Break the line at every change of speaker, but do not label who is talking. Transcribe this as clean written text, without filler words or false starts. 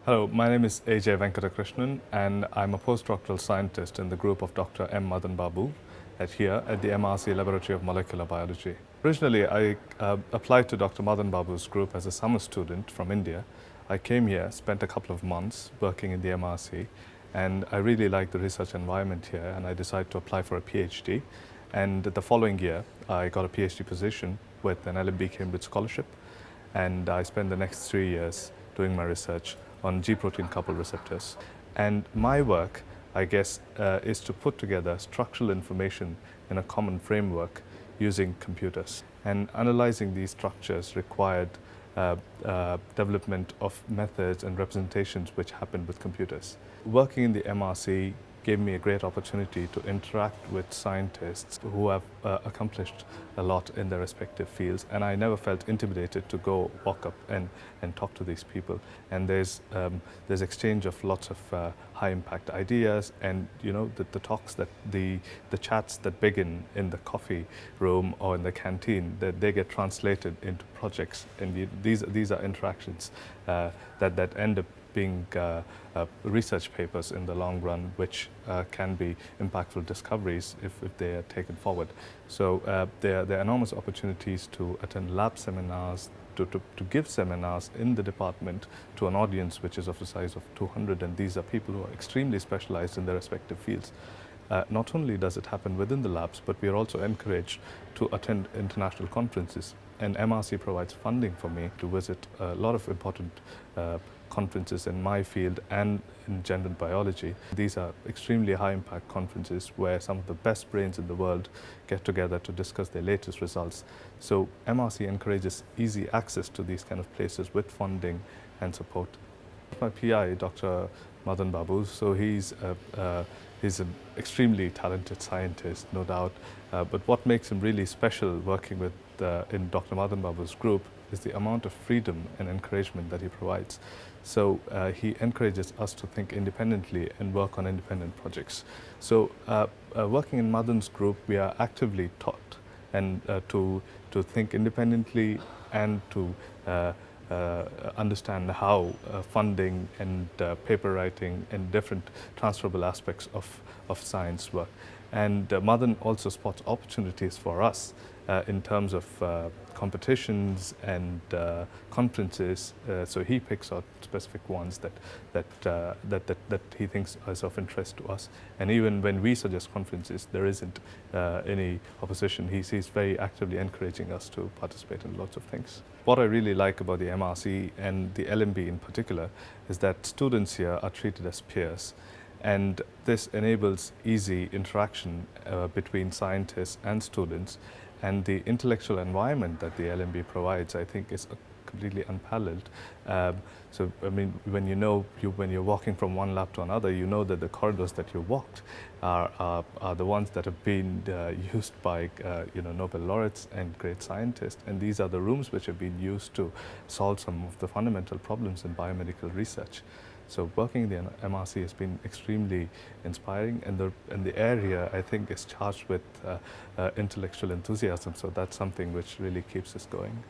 Hello, my name is Venkatakrishnan and I'm a postdoctoral scientist in the group of Dr. Madan Babu here at the MRC Laboratory of Molecular Biology. Originally, I applied to Dr. Madan Babu's group as a summer student from India. I came here, spent a couple of months working in the MRC, and I really liked the research environment here, and I decided to apply for a PhD. And the following year, I got a PhD position with an LMB Cambridge Scholarship, and I spent the next 3 years doing my research on G-protein coupled receptors. And my work, I guess, is to put together structural information in a common framework using computers. And analyzing these structures required development of methods and representations which happen with computers. Working in the MRC gave me a great opportunity to interact with scientists who have accomplished a lot in their respective fields, and I never felt intimidated to go walk up and talk to these people. And there's exchange of lots of high impact ideas, and the talks that the chats that begin in the coffee room or in the canteen, that they get translated into projects, and these are interactions that end up being research papers in the long run, which can be impactful discoveries if they are taken forward. So there are enormous opportunities to attend lab seminars, to give seminars in the department to an audience which is of the size of 200, and these are people who are extremely specialized in their respective fields. Not only does it happen within the labs, but we are also encouraged to attend international conferences. And MRC provides funding for me to visit a lot of important conferences in my field and in gender biology. These are extremely high impact conferences where some of the best brains in the world get together to discuss their latest results. So MRC encourages easy access to these kind of places with funding and support. My PI, Dr. Madan Babu, so he's an extremely talented scientist, no doubt, but what makes him really special working with in Dr. Madan Babu's group is the amount of freedom and encouragement that he provides. So he encourages us to think independently and work on independent projects. So working in Madan's group, we are actively taught and to think independently and to understand how funding and paper writing and different transferable aspects of science work. And Madan also spots opportunities for us in terms of competitions and conferences. So he picks out specific ones that he thinks is of interest to us. And even when we suggest conferences, there isn't any opposition. He's very actively encouraging us to participate in lots of things. What I really like about the MRC and the LMB in particular is that students here are treated as peers. And this enables easy interaction between scientists and students. And the intellectual environment that the LMB provides, I think, is completely unparalleled. So, I mean, when you're walking from one lab to another, you know that the corridors that you walked are the ones that have been used by Nobel laureates and great scientists. And these are the rooms which have been used to solve some of the fundamental problems in biomedical research. So working in the MRC has been extremely inspiring, and the area, I think, is charged with intellectual enthusiasm. So that's something which really keeps us going.